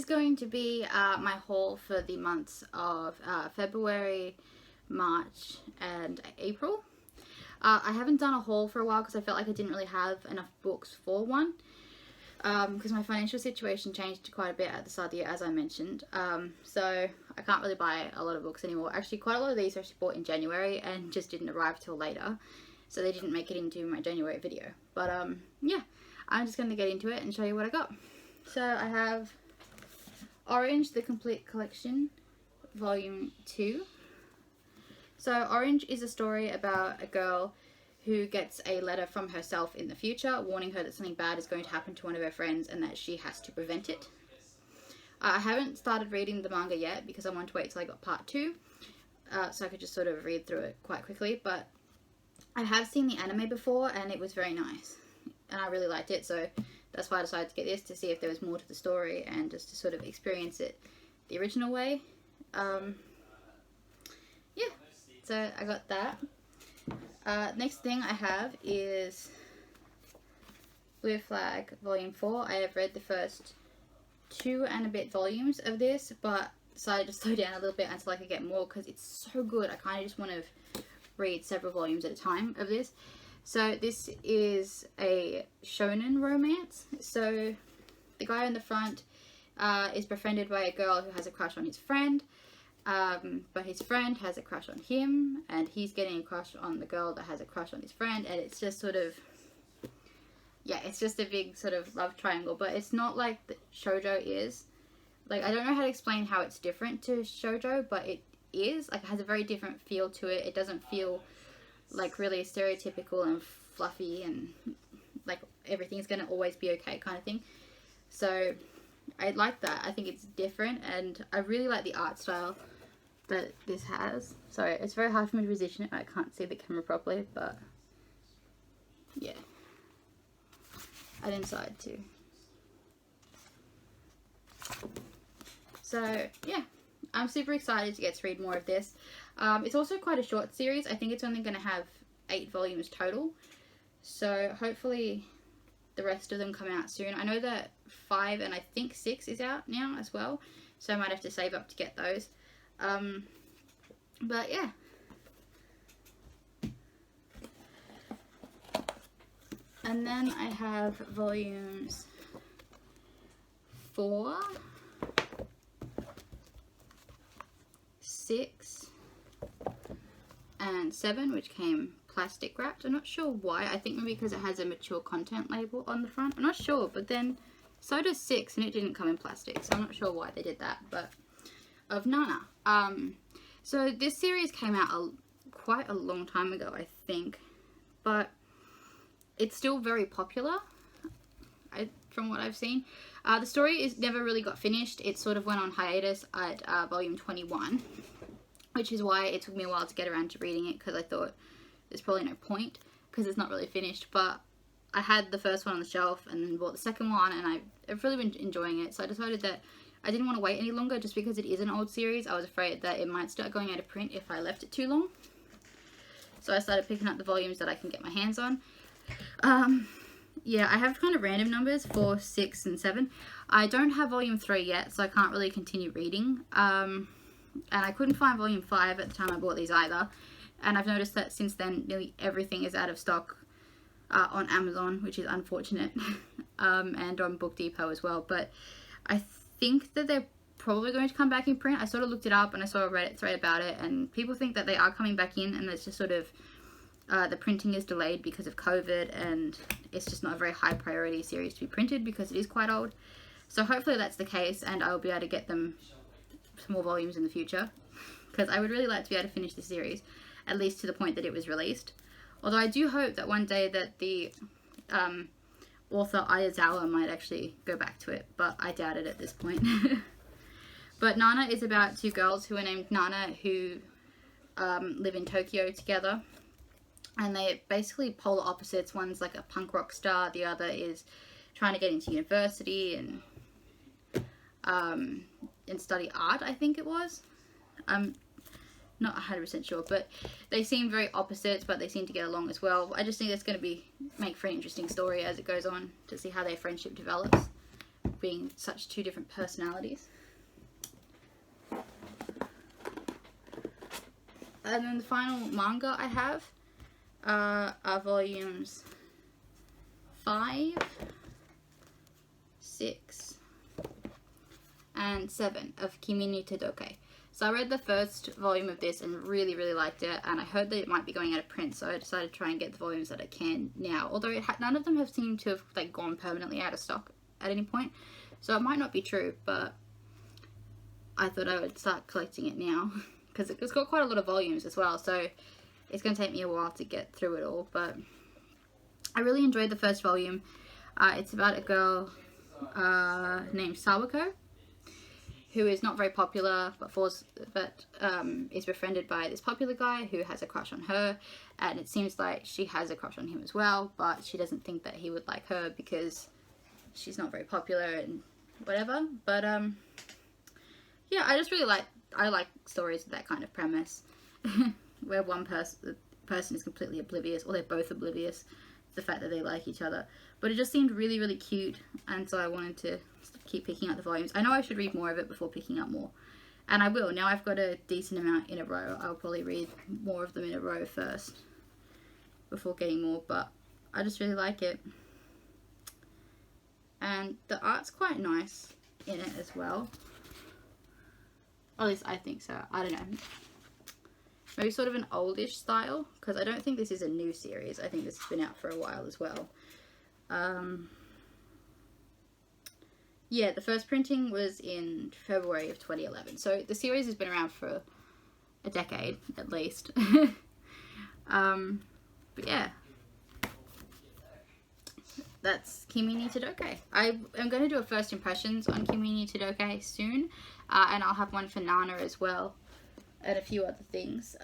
going to be my haul for the months of February, March and April. I haven't done a haul for a while because I felt like I didn't really have enough books for one, because my financial situation changed quite a bit at the start of the year, as I mentioned. So I can't really buy a lot of books anymore. Actually, quite a lot of these I actually bought in January and just didn't arrive till later, so they didn't make it into my January video. But yeah, I'm just going to get into it and show you what I got. So I have Orange, the Complete Collection, Volume 2. So Orange is a story about a girl who gets a letter from herself in the future warning her that something bad is going to happen to one of her friends and that she has to prevent it. I haven't started reading the manga yet because I wanted to wait till I got part 2, so I could just sort of read through it quite quickly, but I have seen the anime before and it was very nice and I really liked it, so that's why I decided to get this, to see if there was more to the story and just to sort of experience it the original way. Yeah, so I got that. Next thing I have is Blue Flag Volume 4. I have read the first 2 and a bit volumes of this, but decided to slow down a little bit until I could get more because it's so good. I kind of just want to read several volumes at a time of this. So this is a shonen romance. So the guy on the front is befriended by a girl who has a crush on his friend. But his friend has a crush on him, and he's getting a crush on the girl that has a crush on his friend, and it's just sort of, yeah, it's just a big sort of love triangle, but it's not like the shoujo is. Like, I don't know how to explain how it's different to shoujo, but it is. Like, it has a very different feel to it. It doesn't feel like really stereotypical and fluffy and like everything's gonna always be okay kind of thing. So I like that. I think it's different, and I really like the art style that this has. Sorry, it's very hard for me to position it. I can't see the camera properly, but yeah, I didn't decide to. So yeah, I'm super excited to get to read more of this. It's also quite a short series. I think it's only going to have 8 volumes total, so hopefully the rest of them come out soon. I know that 5 and I think 6 is out now as well, so I might have to save up to get those. But yeah. And then I have volumes 4, 6, and 7, which came plastic wrapped. I'm not sure why. I think maybe because it has a mature content label on the front. I'm not sure, but then so does 6 and it didn't come in plastic, so I'm not sure why they did that. But of Nana. So this series came out quite a long time ago, I think, but it's still very popular, from what I've seen. The story is never really got finished. It sort of went on hiatus at volume 21, which is why it took me a while to get around to reading it, because I thought there's probably no point because it's not really finished. But I had the first one on the shelf and then bought the second one, and I've really been enjoying it, so I decided that I didn't want to wait any longer just because it is an old series. I was afraid that it might start going out of print if I left it too long. So I started picking up the volumes that I can get my hands on. Yeah, I have kind of random numbers for 6 and 7. I don't have volume 3 yet, so I can't really continue reading. And I couldn't find volume 5 at the time I bought these either. And I've noticed that since then, nearly everything is out of stock on Amazon, which is unfortunate, and on Book Depot as well. But I think that they're probably going to come back in print. I sort of looked it up and I saw a Reddit thread about it, and people think that they are coming back in, and it's just sort of the printing is delayed because of COVID, and it's just not a very high priority series to be printed because it is quite old. So hopefully that's the case, and I'll be able to get them some more volumes in the future, because I would really like to be able to finish the series, at least to the point that it was released. Although I do hope that one day that the author Ayazawa might actually go back to it, but I doubt it at this point. But Nana is about 2 girls who are named Nana, who live in Tokyo together, and they're basically polar opposites. One's like a punk rock star, the other is trying to get into university and study art, I think it was. I'm not 100% sure, but they seem very opposites, but they seem to get along as well. I just think it's going to make for an interesting story as it goes on, to see how their friendship develops being such two different personalities. And then the final manga I have are volumes 5, 6, and 7 of Kimi Nitro. So I read the first volume of this and really, really liked it, and I heard that it might be going out of print, so I decided to try and get the volumes that I can now. Although none of them have seemed to have like gone permanently out of stock at any point, so it might not be true, but I thought I would start collecting it now because it's got quite a lot of volumes as well, so it's going to take me a while to get through it all. But I really enjoyed the first volume. It's about a girl named Sawako, who is not very popular, but is befriended by this popular guy who has a crush on her, and it seems like she has a crush on him as well, but she doesn't think that he would like her because she's not very popular and whatever. But yeah, I just really like stories with that kind of premise where one person is completely oblivious, or they're both oblivious to the fact that they like each other. But it just seemed really, really cute, and so I wanted to keep picking up the volumes. I know I should read more of it before picking up more, and I will. Now I've got a decent amount in a row. I'll probably read more of them in a row first before getting more, but I just really like it. And the art's quite nice in it as well. Or at least I think so. I don't know. Maybe sort of an oldish style, because I don't think this is a new series. I think this has been out for a while as well. Yeah, the first printing was in February of 2011. So the series has been around for a decade, at least. But yeah. That's Kimi Nitro. I am going to do a first impressions on Kimi Nitro soon. And I'll have one for Nana as well. And a few other things.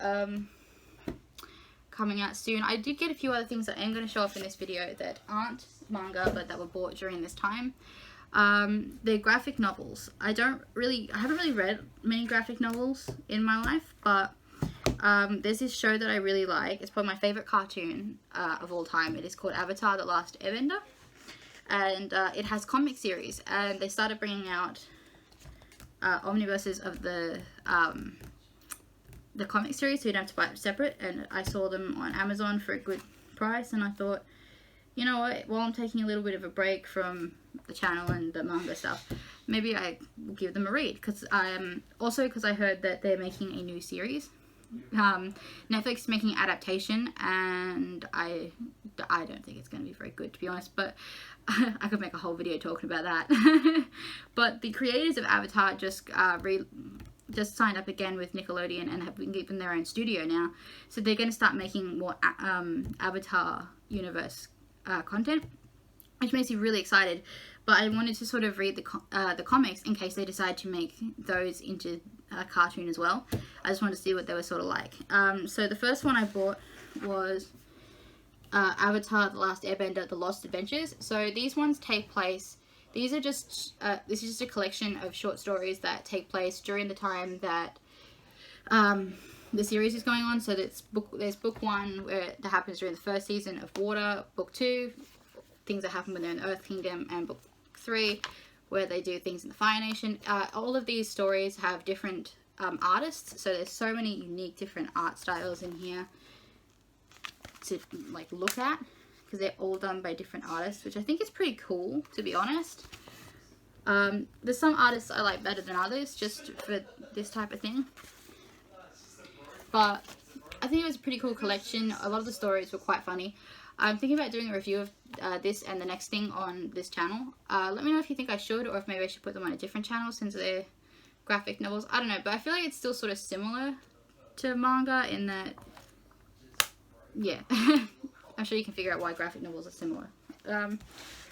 Coming out soon. I did get a few other things that I am going to show off in this video that aren't manga, but that were bought during this time. They're graphic novels. I haven't really read many graphic novels in my life, but there's this show that I really like. It's probably my favorite cartoon of all time. It is called Avatar: The Last Airbender, and it has comic series, and they started bringing out omnibuses of the comic series, so you don't have to buy it separate. And I saw them on Amazon for a good price, and I thought, you know what, while I'm taking a little bit of a break from the channel and the manga stuff, maybe I will give them a read, because I heard that they're making a new series. Netflix is making an adaptation, and I don't think it's going to be very good, to be honest, but I could make a whole video talking about that. But the creators of Avatar just signed up again with Nickelodeon and have been given their own studio now, so they're going to start making more Avatar universe content, which makes me really excited. But I wanted to sort of read the comics in case they decide to make those into a cartoon as well. I just wanted to see what they were sort of like. So the first one I bought was Avatar: The Last Airbender, The Lost Adventures. So these ones take place, this is just a collection of short stories that take place during the time that the series is going on. So there's book 1 where that happens during the first season of Water, book 2, things that happen when they're in the Earth Kingdom, and book 3 where they do things in the Fire Nation. All of these stories have different artists, so there's so many unique different art styles in here to like look at, because they're all done by different artists, which I think is pretty cool, to be honest. There's some artists I like better than others, just for this type of thing, but I think it was a pretty cool collection. A lot of the stories were quite funny. I'm thinking about doing a review of this and the next thing on this channel. Let me know if you think I should, or if maybe I should put them on a different channel since they're graphic novels. I don't know, but I feel like it's still sort of similar to manga in that, yeah, I'm sure you can figure out why graphic novels are similar. And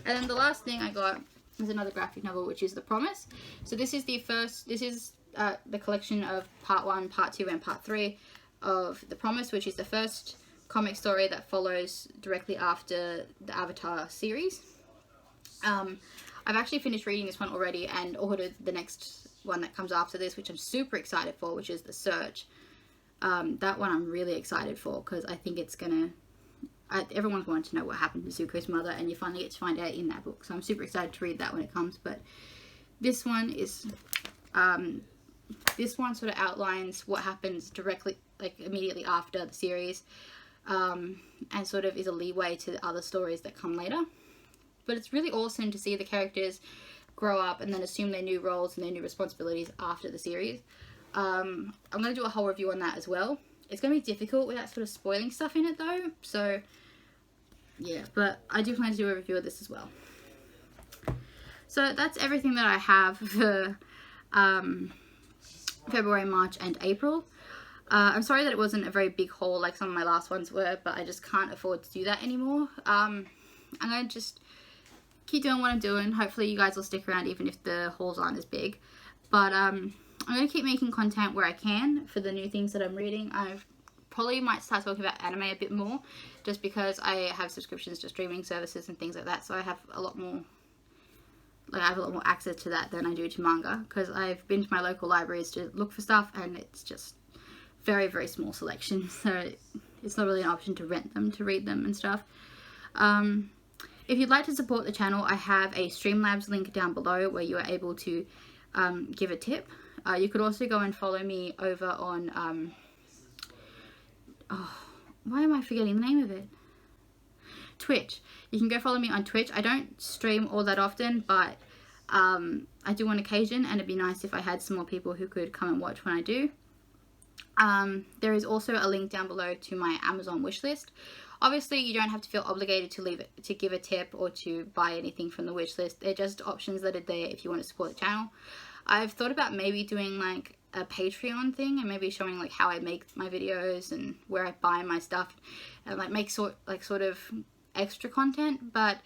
then the last thing I got is another graphic novel, which is The Promise. So this is the collection of part 1, part 2, and part 3 of The Promise, which is the first comic story that follows directly after the Avatar series. I've actually finished reading this one already and ordered the next one that comes after this, which I'm super excited for, which is The Search. That one I'm really excited for, because I think it's gonna everyone's wanted to know what happened to Zuko's mother, and you finally get to find out in that book. So I'm super excited to read that when it comes. But this one is, this one sort of outlines what happens directly, like immediately after the series, and sort of is a leeway to the other stories that come later. But it's really awesome to see the characters grow up and then assume their new roles and their new responsibilities after the series. I'm going to do a whole review on that as well. It's going to be difficult without sort of spoiling stuff in it though, so yeah, but I do plan to do a review of this as well. So that's everything that I have for February, March and April. I'm sorry that it wasn't a very big haul like some of my last ones were, but I just can't afford to do that anymore. I'm going to just keep doing what I'm doing. Hopefully you guys will stick around even if the hauls aren't as big. But I'm going to keep making content where I can for the new things that I'm reading. I probably might start talking about anime a bit more, just because I have subscriptions to streaming services and things like that, so I have a lot more, like I have a lot more access to that than I do to manga, because I've been to my local libraries to look for stuff and it's just very, very small selection, so it's not really an option to rent them, to read them and stuff. If you'd like to support the channel, I have a Streamlabs link down below where you are able to give a tip. You could also go and follow me over on, why am I forgetting the name of it? Twitch. You can go follow me on Twitch. I don't stream all that often, but I do on occasion, and it'd be nice if I had some more people who could come and watch when I do. There is also a link down below to my Amazon wishlist. Obviously, you don't have to feel obligated to give a tip or to buy anything from the wishlist. They're just options that are there if you want to support the channel. I've thought about maybe doing like a Patreon thing and maybe showing like how I make my videos and where I buy my stuff and like make sort of extra content, but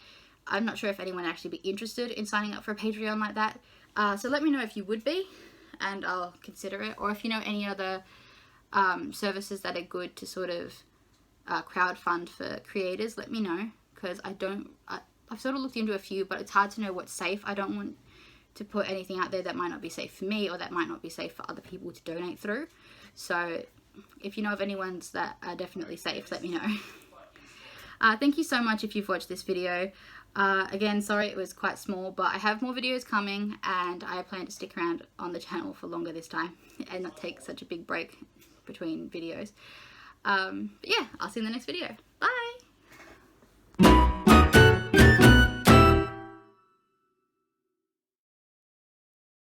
I'm not sure if anyone would actually be interested in signing up for a Patreon like that. So let me know if you would be, and I'll consider it. Or if you know any other services that are good to sort of crowdfund for creators, let me know, because I've sort of looked into a few, but it's hard to know what's safe. I don't want to put anything out there that might not be safe for me or that might not be safe for other people to donate through. So if you know of any ones that are definitely safe, let me know. Thank you so much if you've watched this video. Again, sorry it was quite small, but I have more videos coming and I plan to stick around on the channel for longer this time and not take such a big break between videos. But yeah, I'll see you in the next video.